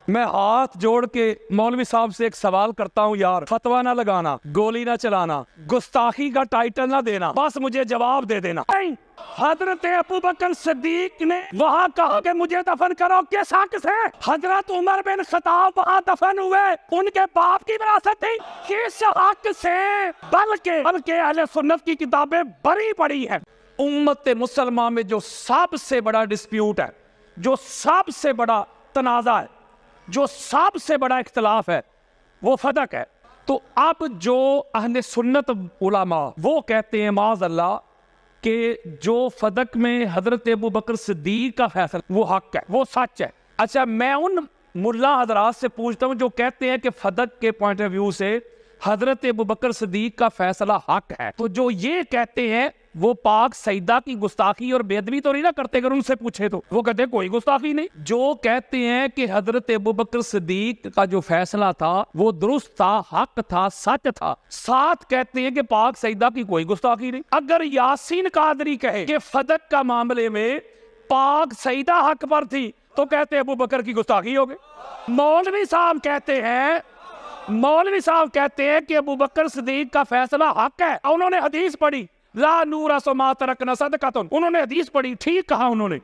میں ہاتھ جوڑ کے مولوی صاحب سے ایک سوال کرتا ہوں یار، فتویٰ نہ لگانا، گولی نہ چلانا، گستاخی کا ٹائٹل نہ دینا، بس مجھے جواب دے دینا۔ حضرت ابوبکر صدیق نے وہاں کہا کہ مجھے دفن کرو، کس حق سے؟ حضرت عمر بن خطاب وہاں دفن ہوئے، ان کے باپ کی وراثت تھی، کس حق سے؟ بلکہ اہل سنت کی کتابیں بڑی پڑی ہیں۔ امت مسلمہ میں جو سب سے بڑا ڈسپیوٹ ہے، جو سب سے بڑا تنازع ہے، جو سب سے بڑا اختلاف ہے، وہ فدق ہے۔ تو اب جو اہل سنت علماء وہ کہتے ہیں معاذ اللہ کہ جو فدق میں حضرت ابوبکر صدیق کا فیصلہ وہ حق ہے، وہ سچ ہے۔ اچھا، میں ان ملا حضرات سے پوچھتا ہوں جو کہتے ہیں کہ فدق کے پوائنٹ آف ویو سے حضرت ابوبکر صدیق کا فیصلہ حق ہے، تو جو یہ کہتے ہیں وہ پاک سیدہ کی گستاخی اور بے ادبی تو نہیں نہ کرتے؟ اگر ان سے پوچھے تو وہ کہتے ہیں کوئی گستاخی نہیں۔ جو کہتے ہیں کہ حضرت ابوبکر صدیق کا جو فیصلہ تھا وہ درست تھا، حق تھا، سچ تھا، ساتھ کہتے ہیں کہ پاک سیدہ کی کوئی گستاخی نہیں۔ اگر یاسین قادری کہے کہ فدق کا معاملے میں پاک سیدہ حق پر تھی تو کہتے ہیں ابوبکر کی گستاخی ہو گئی۔ مولوی صاحب کہتے ہیں کہ ابوبکر صدیق کا فیصلہ حق ہے، انہوں نے حدیث پڑھی لا نورث ما ترکنا صدقۃ، انہوں نے حدیث پڑھی، ٹھیک کہا انہوں نے،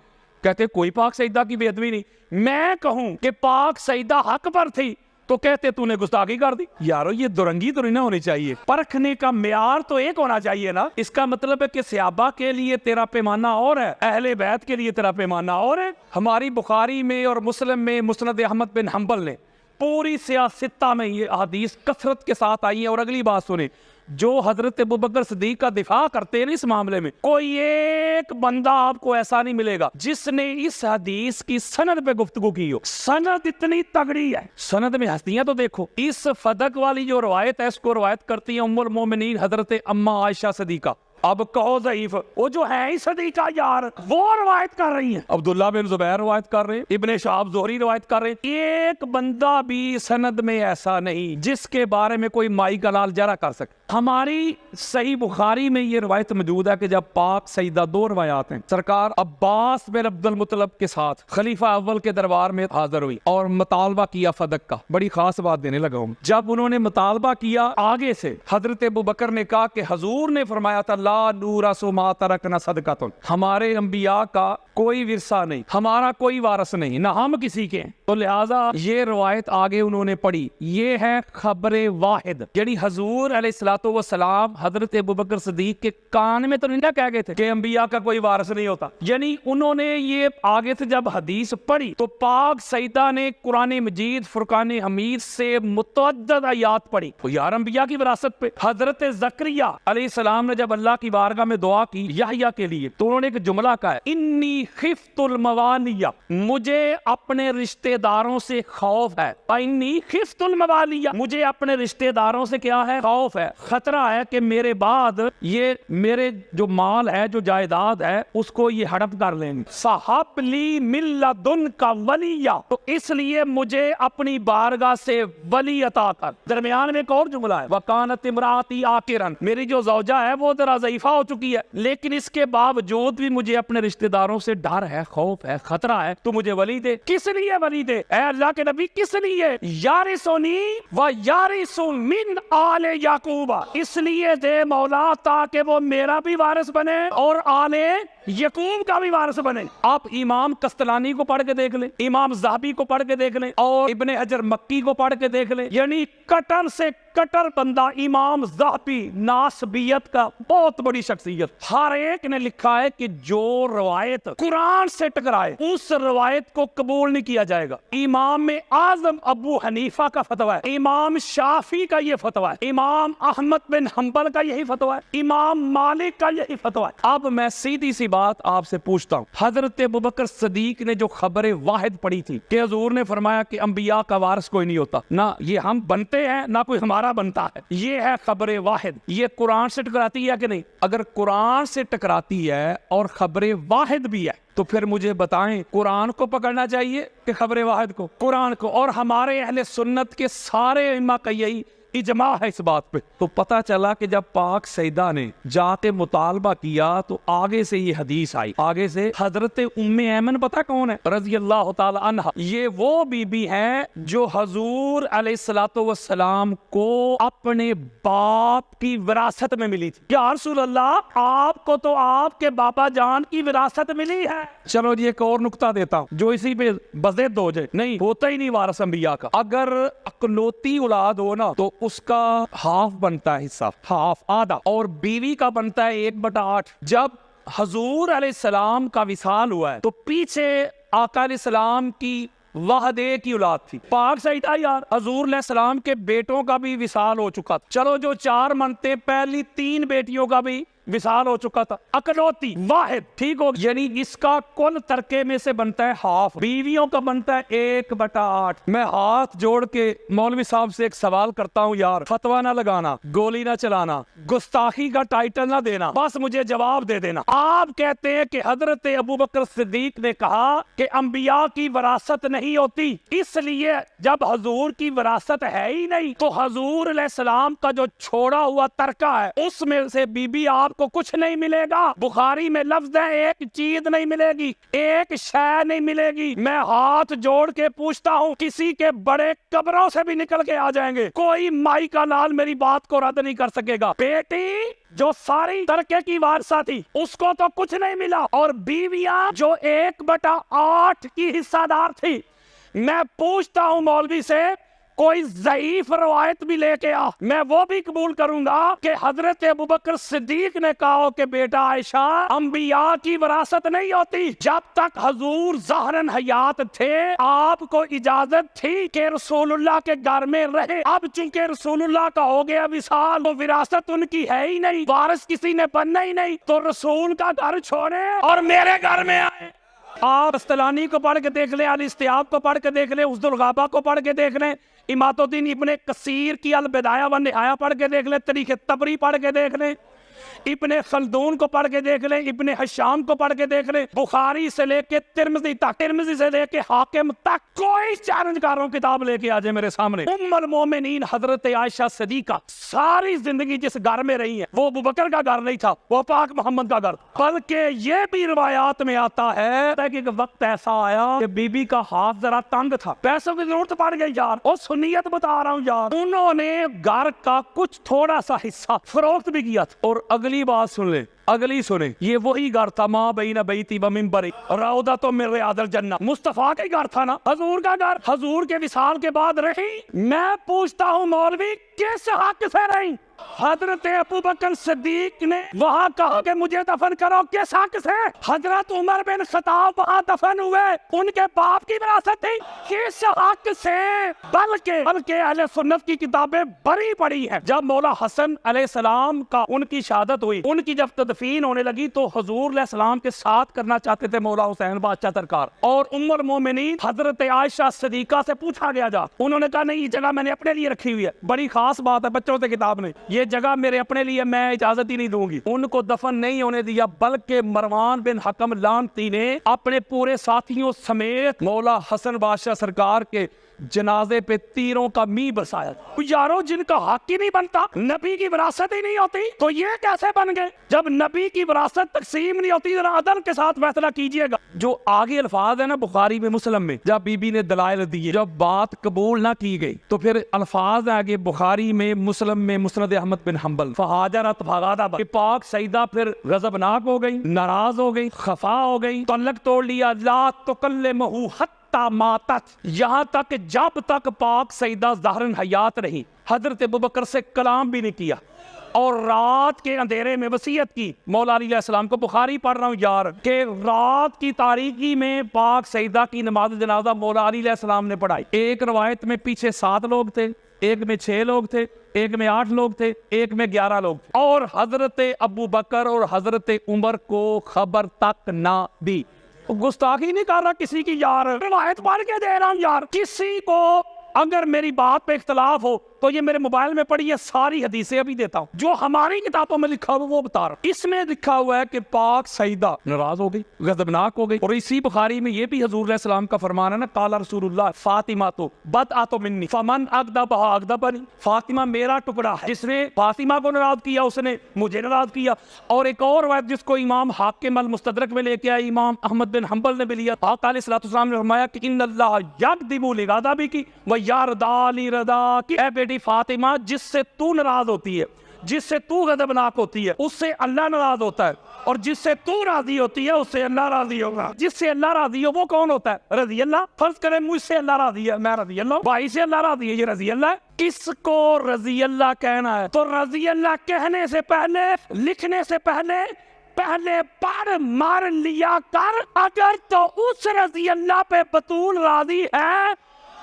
کہتے کوئی پاک سیدہ کی بے ادبی نہیں۔ میں کہوں کہ پاک سیدہ حق پر تھی تو کہتے تو نے گستاخی کر دی۔ یارو یہ درنگی تو نہیں نہ ہونی چاہیے، پرکھنے کا معیار تو ایک ہونا چاہیے نا۔ اس کا مطلب ہے کہ صحابہ کے لیے تیرا پیمانہ اور ہے، اہل بیت کے لیے تیرا پیمانہ اور ہے۔ ہماری بخاری میں اور مسلم میں مسند احمد بن حنبل نے پوری سیاستہ میں یہ احادیث کثرت کے ساتھ آئی ہیں۔ اور اگلی بات سنیں، جو حضرت ابوبکر صدیق کا دفاع کرتے ہیں اس معاملے میں، کوئی ایک بندہ آپ کو ایسا نہیں ملے گا جس نے اس حدیث کی سند پہ گفتگو کی ہو۔ سند اتنی تگڑی ہے، سند میں ہستیاں تو دیکھو۔ اس فدق والی جو روایت ہے اس کو روایت کرتی ہیں ام المومنین حضرت اما عائشہ صدیقہ۔ اب کہو ضعیف، وہ جو ہے ہی صدیقہ یار، وہ روایت کر رہی ہیں، عبداللہ بن زبیر روایت کر رہے ہیں، ابن شہاب زہری روایت کر رہے ہیں۔ ایک بندہ بھی سند میں ایسا نہیں جس کے بارے میں کوئی مائی کا لال جرا کر سکے۔ ہماری صحیح بخاری میں یہ روایت موجود ہے کہ جب پاک سیدہ، دو روایات ہیں، سرکار عباس بن عبد المطلب کے ساتھ خلیفہ اول کے دربار میں حاضر ہوئی اور مطالبہ کیا فدق کا۔ بڑی خاص بات دینے لگا ہوں، جب انہوں نے مطالبہ کیا آگے سے حضرت ابوبکر نے کہا کہ حضور نے فرمایا تھا لا نورث ما ترکنا صدقۃ، ہمارے انبیاء کا کوئی ورثہ نہیں، ہمارا کوئی وارث نہیں، نہ ہم کسی کے ہیں۔ تو لہٰذا یہ روایت آگے انہوں نے پڑھی، یہ ہے خبر واحد، یعنی حضور علیہ الصلوۃ والسلام حضرت ابوبکر صدیق کے کان میں تو نہیں کہہ گئے تھے کہ انبیاء کا کوئی وارث نہیں ہوتا، یعنی انہوں نے یہ آگے سے جب حدیث پڑھی تو پاک سیدہ نے قرآن مجید فرقان حمید سے متعدد آیات پڑھی، تو یار انبیاء کی وراثت پہ۔ حضرت زکریا علیہ السلام نے جب اللہ کی بارگاہ میں دعا کی یحییٰ کے لیے تو انہوں نے ایک جملہ کہا ہے انی خفت الموالیہ، مجھے اپنے رشتہ داروں سے خوف ہے، انی خفت الموالیہ، مجھے اپنے رشتہ داروں سے کیا ہے؟ خوف ہے، خطرہ ہے کہ میرے بعد یہ میرے جو مال ہے، جو جائیداد ہے، اس کو یہ ہڑپ کر لیں گے۔ صحب لی من لدنک ولیہ، تو اس لیے مجھے اپنی بارگاہ سے ولی عطا کر۔ درمیان میں ایک اور جملہ ہے وکانت امراتی عاقرا، میری جو زوجہ ہے وہ ذرا ضعیفہ ہو چکی ہے لیکن اس کے باوجود بھی مجھے اپنے رشتہ داروں سے ڈر ہے، خوف ہے، خطرہ ہے، تو مجھے ولی دے۔ کس لیے ولی دے اے اللہ کے نبی؟ کس لیے؟ یارثنی و یارث من آل یعقوب، اس لیے دے مولا تاکہ وہ میرا بھی وارث بنے اور آل یعقوب کا بھی وارث بنے۔ آپ امام قسطلانی کو پڑھ کے دیکھ لیں، امام ذہبی کو پڑھ کے دیکھ لیں اور ابن حجر مکی کو پڑھ کے دیکھ لیں، یعنی کٹر سے کٹر بندہ امام ذہبی، ناسبیت کا بہت بڑی شخصیت، ہر ایک نے لکھا ہے کہ جو روایت قرآن سے ٹکرائے اس روایت کو قبول نہیں کیا جائے گا۔ امام اعظم ابو حنیفہ کا فتویٰ ہے، امام شافعی کا یہ فتویٰ ہے، امام احمد بن حنبل کا یہی فتویٰ ہے، امام مالک کا یہی فتویٰ ہے۔ اب میں سیدھی سی بات آپ سے پوچھتا ہوں، حضرت ابوبکر صدیق نے جو خبر واحد پڑھی تھی کہ حضور نے فرمایا کہ انبیاء کا وارث کوئی نہیں ہوتا، نہ یہ ہم بنتے ہیں نہ کوئی ہمارا بنتا ہے، یہ ہے خبر واحد، یہ قرآن سے ٹکراتی ہے کہ نہیں؟ اگر قرآن سے ٹکراتی ہے اور خبر واحد بھی ہے تو پھر مجھے بتائیں قرآن کو پکڑنا چاہیے کہ خبر واحد کو؟ قرآن کو۔ اور ہمارے اہل سنت کے سارے ائمہ کا یہی اجماع ہے اس بات پہ۔ تو پتہ چلا کہ جب پاک سیدہ نے جا کے مطالبہ کیا تو آگے سے یہ حدیث آئی، آگے سے حضرت ام ایمن پتہ کون ہے رضی اللہ تعالی عنہ، یہ وہ بی بی ہیں جو حضور علیہ السلام کو اپنے باپ کی وراثت میں ملی تھی۔ یا رسول اللہ، آپ کو تو آپ کے باپا جان کی وراثت ملی ہے۔ چلو جی ایک اور نقطہ دیتا ہوں جو اسی پہ بضد ہو جائے، نہیں ہوتا ہی نہیں وارث انبیاء کا۔ اگر اکلوتی اولاد ہو نا تو اس کا ہاف بنتا ہے، حصہ ہاف آدھا، اور بیوی کا بنتا ہے 1/8۔ جب حضور علیہ السلام کا وصال ہوا ہے تو پیچھے آقا علیہ السلام کی واحد ایک ہی اولاد تھی، پاک سیدہ یار۔ حضور علیہ السلام کے بیٹوں کا بھی وصال ہو چکا تھا، چلو جو 4 منتے، پہلی 3 بیٹیوں کا بھی وصال ہو چکا تھا، اکلوتی واحد، ٹھیک ہو، یعنی اس کا کل ترکے میں سے بنتا ہے ہاف، بیویوں کا بنتا ہے 1/8۔ میں ہاتھ جوڑ کے مولوی صاحب سے ایک سوال کرتا ہوں یار، فتویٰ نہ لگانا، گولی نہ چلانا، گستاخی کا ٹائٹل نہ دینا، بس مجھے جواب دے دینا۔ آپ کہتے ہیں کہ حضرت ابوبکر صدیق نے کہا کہ انبیاء کی وراثت نہیں ہوتی، اس لیے جب حضور کی وراثت ہے ہی نہیں تو حضور علیہ السلام کا جو چھوڑا ہوا ترکہ ہے اس میں سے بی بی آپ کو کچھ نہیں ملے گا۔ بخاری میں لفظ ہے ایک چیز نہیں ملے گی، ایک شے نہیں ملے گی۔ میں ہاتھ جوڑ کے پوچھتا ہوں، کسی کے بڑے قبروں سے بھی نکل کے آ جائیں گے، کوئی مائی کا لال میری بات کو رد نہیں کر سکے گا۔ بیٹی جو ساری ترکے کی وارثہ تھی اس کو تو کچھ نہیں ملا، اور بیویاں جو 1/8 کی حصہ دار تھی۔ میں پوچھتا ہوں مولوی سے، کوئی ضعیف روایت بھی لے کے آ، میں وہ بھی قبول کروں گا کہ حضرت ابوبکر صدیق نے کہا کہ بیٹا عائشہ، انبیاء کی وراثت نہیں ہوتی۔ جب تک حضور ظاہراً حیات تھے آپ کو اجازت تھی کہ رسول اللہ کے گھر میں رہے، اب چونکہ رسول اللہ کا ہو گیا وصال تو وراثت ان کی ہے ہی نہیں، وارث کسی نے بننا ہی نہیں، تو رسول کا گھر چھوڑے اور میرے گھر میں آئے۔ آپ استلانی کو پڑھ کے دیکھ لیں، الاستیاب کو پڑھ کے دیکھ لیں، اسد الغابہ کو پڑھ کے دیکھ لیں، امات الدین ابن کثیر کی البدایہ و نہایہ پڑھ کے دیکھ لیں، تاریخ طبری پڑھ کے دیکھ لیں، ابن خلدون کو پڑھ کے دیکھ لیں، ابن حشام کو پڑھ کے دیکھ لیں، بخاری سے لے کے ترمذی تک، ترمذی سے لے کے حاکم تک، کوئی چیلنج کاروں کتاب لے کے آ جائے میرے سامنے۔ ام المومنین حضرت عائشہ صدیقہ ساری زندگی جس گھر میں رہی ہیں وہ ابوبکر کا گھر نہیں تھا، وہ پاک محمد کا گھر، بلکہ یہ بھی روایات میں آتا ہے کہ ایک وقت ایسا آیا کہ بی بی کا ہاتھ ذرا تنگ تھا، پیسوں کی ضرورت پڑ گئی یار، اور سنیت بتا رہا ہوں یار، انہوں نے گھر کا کچھ تھوڑا سا حصہ فروخت بھی کیا تھا۔ اور اگلی بات سن لیں، اگلی سنیں، یہ وہی گھر تھا ماں بین بیتی و منبری روضۃ من ریاض الجنہ، مصطفیٰ کا گھر تھا نا، حضور کا گھر، حضور کے وصال کے بعد رہی۔ میں پوچھتا ہوں مولوی کس حق سے رہی؟ حضرت ابوبکر صدیق نے وہاں کہا کہ مجھے دفن کرو، کس حق سے؟ حضرت عمر بن خطاب وہاں دفن ہوئے، ان کے باپ کی وراثت تھی، کس حق سے؟ بلکہ اہل سنت کی کتابیں بڑی پڑی ہیں۔ جب مولا حسن علیہ السلام کا ان کی شہادت ہوئی، ان کی جب تدفین ہونے لگی تو حضور علیہ السلام کے ساتھ کرنا چاہتے تھے مولا حسین بادشاہ سرکار، اور ام المومنین حضرت عائشہ صدیقہ سے پوچھا گیا جا، انہوں نے کہا نہیں یہ جگہ میں نے اپنے لیے رکھی ہوئی ہے، بڑی خاص بات ہے بچوں سے کتاب نے، یہ جگہ میرے اپنے لیے، میں اجازت ہی نہیں دوں گی۔ ان کو دفن نہیں ہونے دیا، بلکہ مروان بن حکم لعنتی نے اپنے پورے ساتھیوں سمیت مولا حسن بادشاہ سرکار کے جنازے پہ تیروں کا می برسایا۔ یارو جن کا حق ہی نہیں بنتا، نبی کی وراثت ہی نہیں ہوتی، تو یہ کیسے بن گئے؟ جب نبی کی وراثت تقسیم نہیں ہوتی ذرا عدل کے ساتھ فیصلہ کیجئے گا۔ جو آگے الفاظ ہے نا بخاری میں مسلم میں، جب بی بی نے دلائل دیے، جب بات قبول نہ کی گئی تو پھر الفاظ آگے بخاری میں، مسلم میں، مسند احمد بن حنبل، فہاجرت فغاضب، کہ پاک سیدہ پھر غضبناک ہو گئی، ناراض ہو گئی، خفا ہو گئی، تعلق توڑ لیا، لا تکلمہ حتی ماتت، یہاں تک جب تک پاک سیدہ ظاہراً حیات رہی حضرت ابوبکر سے کلام بھی نہیں کیا، اور رات کے اندھیرے میں وصیت کی۔ مولا علی علیہ السلام کو بخاری پڑھ رہا ہوں یار، کہ رات کی تاریکی میں پاک سیدہ کی نماز جنازہ مولا علی علیہ السلام نے پڑھائی۔ ایک روایت میں پیچھے 7 لوگ تھے، ایک میں 6 لوگ تھے، ایک میں 8 لوگ تھے، ایک میں 11 لوگ تھے، اور حضرت ابوبکر اور حضرت عمر کو خبر تک نہ دی۔ گستاخی نہیں کر رہا کسی کی یار، روایت پڑھ کے دے رہا ہوں یار، کسی کو اگر میری بات پہ اختلاف ہو تو یہ میرے موبائل میں پڑھی ہے ساری حدیثیں ابھی دیتا ہوں جو ہماری کتابوں میں لکھا ہوا وہ بتا رہا ہوں. اس میں لکھا ہوا ہے کہ پاک سیدہ ناراض ہو گئی, غضبناک ہو گئی. اور اسی بخاری میں یہ بھی حضور علیہ السلام کا فرمان ہے نا, قال رسول اللہ فاطمہ تو بدعۃ منی فمن اغضبها اغضبنی, فاطمہ میرا ٹکڑا ہے, جس نے فاطمہ کو ناراض کیا اس نے مجھے ناراض کیا. اور ایک اور روایت جس کو امام حاکم المستدرک میں لے کے آئے, امام احمد بن حنبل نے بھی لیا, آقا علیہ الصلوۃ والسلام نے فرمایا کہ ان اللہ یغضب لغضبک ویرضا لرضاک, اے بیٹی فاطمہ جس سے تو ناراض ہوتی ہے, جس سے تو غضبناک ہوتی ہے اس سے اللہ ناراض ہوتا ہے, اور جس سے تو راضی ہوتی ہے اس سے اللہ راضی ہوگا. جس سے اللہ راضی ہو وہ کون ہوتا ہے؟ رضی اللہ. فرض کریں مجھ سے اللہ راضی ہے, میں رضی اللہ. بھائی سے اللہ راضی ہے, یہ رضی اللہ ہے. کس کو رضی اللہ کہنا ہے تو رضی اللہ کہنے سے پہلے, لکھنے سے پہلے پڑھ مار لیا کر. اگر تو اس رضی اللہ پہ بطول راضی ہے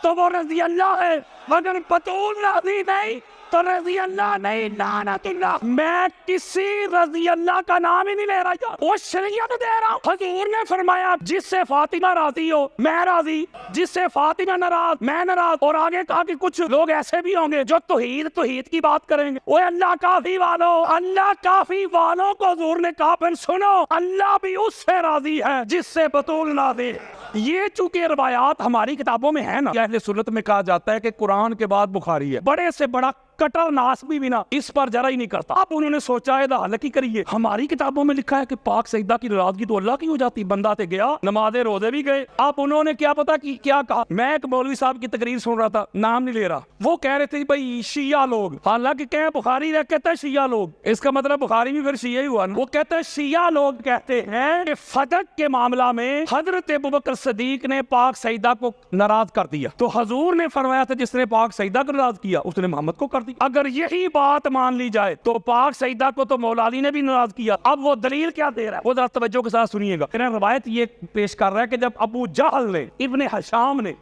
تو وہ رضی اللہ ہے, اگر بطول راضی نہیں تو رضی اللہ نہیں. لعنت اللہ. میں کسی رضی اللہ کا نام ہی نہیں لے رہا, وہ شریعت دے رہا ہوں. حضور نے فرمایا جس سے فاطمہ راضی ہو میں راضی, جس سے فاطمہ ناراض میں ناراض. اور آگے کہا کہ کچھ لوگ ایسے بھی ہوں گے جو توحید کی بات کریں گے. وہ اللہ کافی والوں, اللہ کافی والوں کو حضور نے کہا پھر سنو اللہ بھی اس سے راضی ہے جس سے بطول راضی. یہ چونکہ روایات ہماری کتابوں میں ہے نا, اہل سنت میں کہا جاتا ہے کہ قرآن کے بعد بخاری ہے. بڑے سے بڑا کٹر ناس بھی نا اس پر جرا ہی نہیں کرتا. اب انہوں نے سوچا ہے حالانکہ کریے, ہماری کتابوں میں لکھا ہے کہ پاک سیدہ کی ناراضگی تو اللہ کی ہو جاتی. بندہ تے گیا, نماز روزے بھی گئے. اب انہوں نے کیا پتا کہ کیا کہا. میں ایک مولوی صاحب کی تقریر سن رہا تھا, نام نہیں لے رہا, وہ کہہ رہے تھے بھائی شیعہ لوگ, حالانکہ کہ بخاری رہ کہتا ہے شیعہ لوگ, اس کا مطلب بخاری بھی پھر شیعہ ہی ہوا. وہ کہتے ہیں شیعہ لوگ کہتے ہیں کہ فدق کے معاملہ میں حضرت ابوبکر صدیق نے پاک سیدہ کو ناراض کر دیا, تو حضور نے فرمایا تھا جس نے پاک سیدہ کو ناراض کیا اس نے محمد کو کر دیا. اگر یہی بات مان لی جائے تو پاک سیدہ کو تو مولا علی نے بھی ناراض کیا. اب وہ دلیل کیا دے رہا ہے وہ ذرا توجہ کے ساتھ سنیے گا. روایت یہ پیش کر رہا ہے کہ جب ابو جہل نے, ابن حشام نے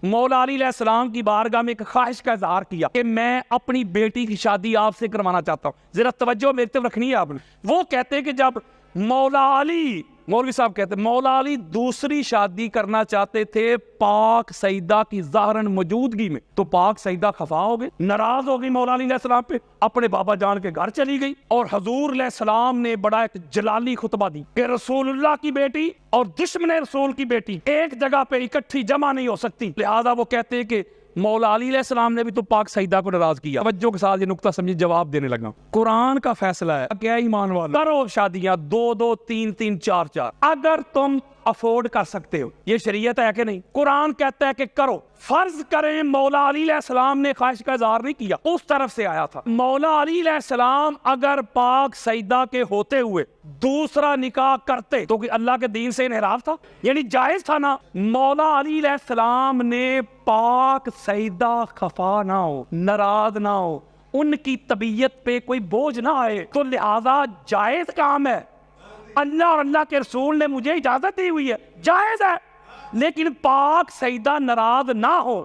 مولا علی علیہ السلام کی بارگاہ میں ایک خواہش کا اظہار کیا کہ میں اپنی بیٹی کی شادی آپ سے کروانا چاہتا ہوں, ذرا توجہ میری طرف رکھنی ہے آپ نے. وہ کہتے ہیں کہ جب مولا علی, مولوی صاحب کہتے ہیں مولا علی دوسری شادی کرنا چاہتے تھے پاک سیدہ کی ظاہراً موجودگی میں, تو پاک سیدہ خفا ہو گئی, ناراض ہو گئی مولا علی علیہ السلام پہ, اپنے بابا جان کے گھر چلی گئی. اور حضور علیہ السلام نے بڑا ایک جلالی خطبہ دی کہ رسول اللہ کی بیٹی اور دشمن رسول کی بیٹی ایک جگہ پہ اکٹھی جمع نہیں ہو سکتی. لہذا وہ کہتے ہیں کہ مولا علی علیہ السلام نے بھی تو پاک سیدہ کو ناراض کیا. توجہ کے ساتھ یہ نقطہ سمجھے, جواب دینے لگا. قرآن کا فیصلہ ہے, کیا ایمان والا کرو شادیاں 2-2 3-3 4-4 اگر تم افورڈ کر سکتے ہو. یہ شریعت ہے کہ نہیں؟ قرآن کہتا ہے کہ کرو. فرض کریں مولا علی علیہ السلام نے خواہش کا اظہار نہیں کیا, اس طرف سے آیا تھا. مولا علی علیہ السلام اگر پاک سیدہ کے ہوتے ہوئے دوسرا نکاح کرتے تو اللہ کے دین سے انحراف تھا, یعنی جائز تھا نا. مولا علی علیہ السلام نے پاک سیدہ خفا نہ ہو, ناراض نہ ہو, ان کی طبیعت پہ کوئی بوجھ نہ آئے, تو لہذا جائز کام ہے. اللہ اور اللہ کے رسول نے مجھے اجازت دی ہوئی ہے, جائز ہے. لیکن پاک سیدہ ناراض نہ ہو,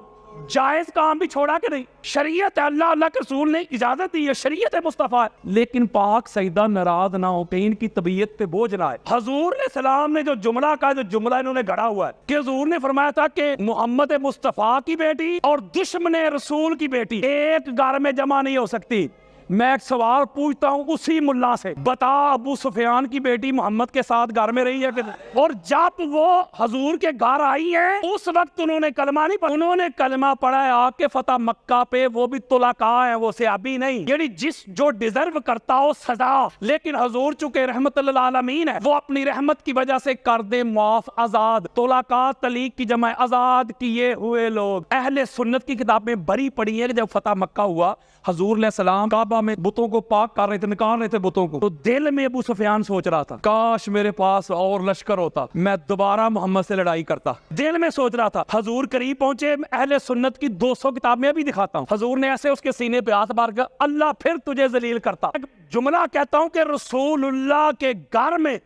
جائز کام بھی چھوڑا کہ نہیں. شریعت ہے, اللہ کے رسول نے اجازت دی ہے, شریعت مصطفیٰ ہے. لیکن پاک سیدہ ناراض نہ ہو کہ ان کی طبیعت پہ بوجھ نہ آئے. حضور علیہ السلام نے جو جملہ کہا, جو جملہ انہوں نے گھڑا ہوا ہے کہ حضور نے فرمایا تھا کہ محمد مصطفیٰ کی بیٹی اور دشمن رسول کی بیٹی ایک گھر میں جمع نہیں ہو سکتی. میں ایک سوال پوچھتا ہوں اسی ملا سے, بتا ابو سفیان کی بیٹی محمد کے ساتھ گھر میں رہی ہے کہ, اور جب وہ حضور کے گھر آئی ہیں اس وقت انہوں نے کلمہ نہیں پڑھا. انہوں نے کلمہ پڑھا ہے آ کے فتح مکہ پہ, وہ بھی طلقاء ہیں, وہ صحابی نہیں, یعنی جو ڈیزرو کرتا ہو سزا. لیکن حضور چونکہ رحمت للعالمین ہے, وہ اپنی رحمت کی وجہ سے کر دے معاف, آزاد. طلقاء طلیق کی جمع آزاد کیے ہوئے لوگ. اہل سنت کی کتاب میں بری پڑھی ہے کہ جب فتح مکہ ہوا حضور علیہ السلام کعبہ میں بتوں کو پاک کر رہے تھے, نکال رہے تھے بتوں کو, تو دل میں ابو سفیان سوچ رہا تھا کاش میرے پاس اور لشکر ہوتا, میں دوبارہ محمد سے لڑائی کرتا. دل میں سوچ رہا تھا. حضور قریب پہنچے, اہل سنت کی 200 کتابیں بھی دکھاتا ہوں. حضور نے ایسے اس کے سینے پہ ہاتھ مار کر اللہ پھر تجھے ذلیل کرتا. جملہ کہتا ہوں کہ رسول اللہ کے گھر میں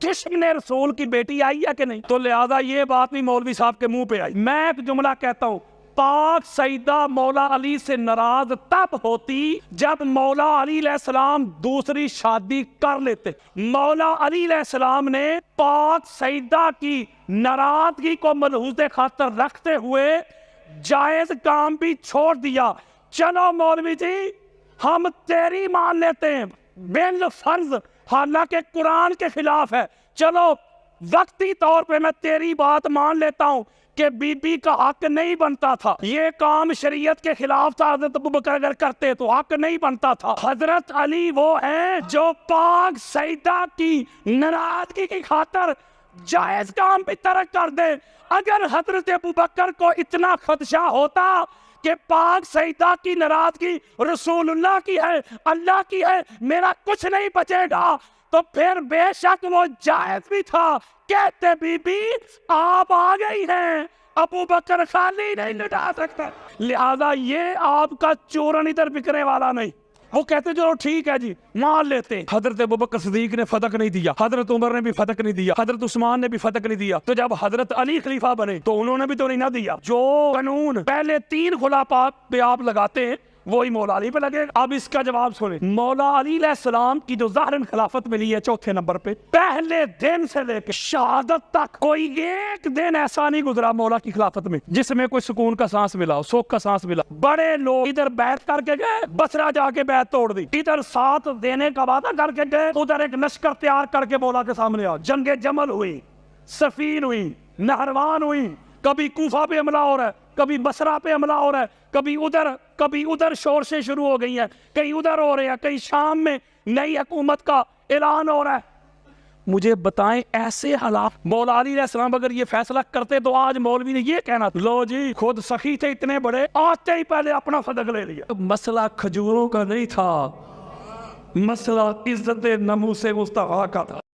دشمن رسول کی بیٹی آئی ہے کہ نہیں, تو لہذا یہ بات بھی مولوی صاحب کے منہ پہ آئی. میں ایک جملہ کہتا ہوں, پاک سیدہ مولا علی سے ناراض تب ہوتی جب مولا علی علیہ السلام دوسری شادی کر لیتے. مولا علی علیہ السلام نے پاک سیدہ کی ناراضگی کو ملحوظ خاطر رکھتے ہوئے جائز کام بھی چھوڑ دیا. چلو مولوی جی ہم تیری مان لیتے ہیں بالفرض، حالانکہ قرآن کے خلاف ہے. چلو وقتی طور پہ میں تیری بات مان لیتا ہوں کہ بی بی کا حق نہیں بنتا تھا، یہ کام شریعت کے خلاف تھا، حضرت ابوبکر اگر کرتے تو حق نہیں بنتا تھا. حضرت علی وہ ہیں جو پاک سیدہ کی ناراضگی کی خاطر جائز کام بھی ترک کر دے. اگر حضرت ابوبکر کو اتنا خدشہ ہوتا کہ پاک سیدہ کی ناراضگی رسول اللہ کی ہے، اللہ کی ہے، میرا کچھ نہیں بچے گا، تو پھر بے شک وہ جائز بھی تھا. کہتے بی بی آپ آ گئی ہیں، ابوبکر خالی نہیں لٹا سکتا. لہذا یہ آپ کا چورن ادھر بکنے والا نہیں. وہ کہتے چلو ٹھیک ہے جی مان لیتے. حضرت ابوبکر صدیق نے فتق نہیں دیا، حضرت عمر نے بھی فتق نہیں دیا، حضرت عثمان نے بھی فتق نہیں دیا. تو جب حضرت علی خلیفہ بنے تو انہوں نے بھی تو نہیں نہ دیا. جو قانون پہلے 3 خلفاء پہ آپ لگاتے ہیں وہی مولا علی پہ لگے. اب اس کا جواب سنیں. مولا علی علیہ السلام کی جو ظاہراً خلافت ملی ہے 4تھے نمبر پہ، پہلے دن سے لے کے شہادت تک کوئی ایک دن ایسا نہیں گزرا مولا کی خلافت میں جس میں کوئی سکون کا سانس ملا، سوکھ کا سانس ملا. بڑے لوگ ادھر بیعت کر کے گئے، بصرہ جا کے بیعت توڑ دی، ادھر ساتھ دینے کا وعدہ کر کے گئے، ادھر ایک لشکر تیار کر کے مولا کے سامنے آ. جنگ جمل ہوئی، صفین ہوئی، نہروان ہوئی، کبھی کوفہ پہ حملہ ہو رہا ہے، کبھی بصرہ پہ حملہ ہو رہا ہے، کبھی ادھر شورشیں شروع ہو گئی ہیں، کہیں ادھر ہو رہے ہیں، کہیں شام میں نئی حکومت کا اعلان ہو رہا ہے. مجھے بتائیں ایسے حالات مولا علی علیہ السلام اگر یہ فیصلہ کرتے تو آج مولوی نے یہ کہنا تھا لو جی خود سخی تھے اتنے بڑے، آتے ہی پہلے اپنا فتق لے لیا. مسئلہ کھجوروں کا نہیں تھا، مسئلہ عزت ناموس مصطفیٰ کا تھا.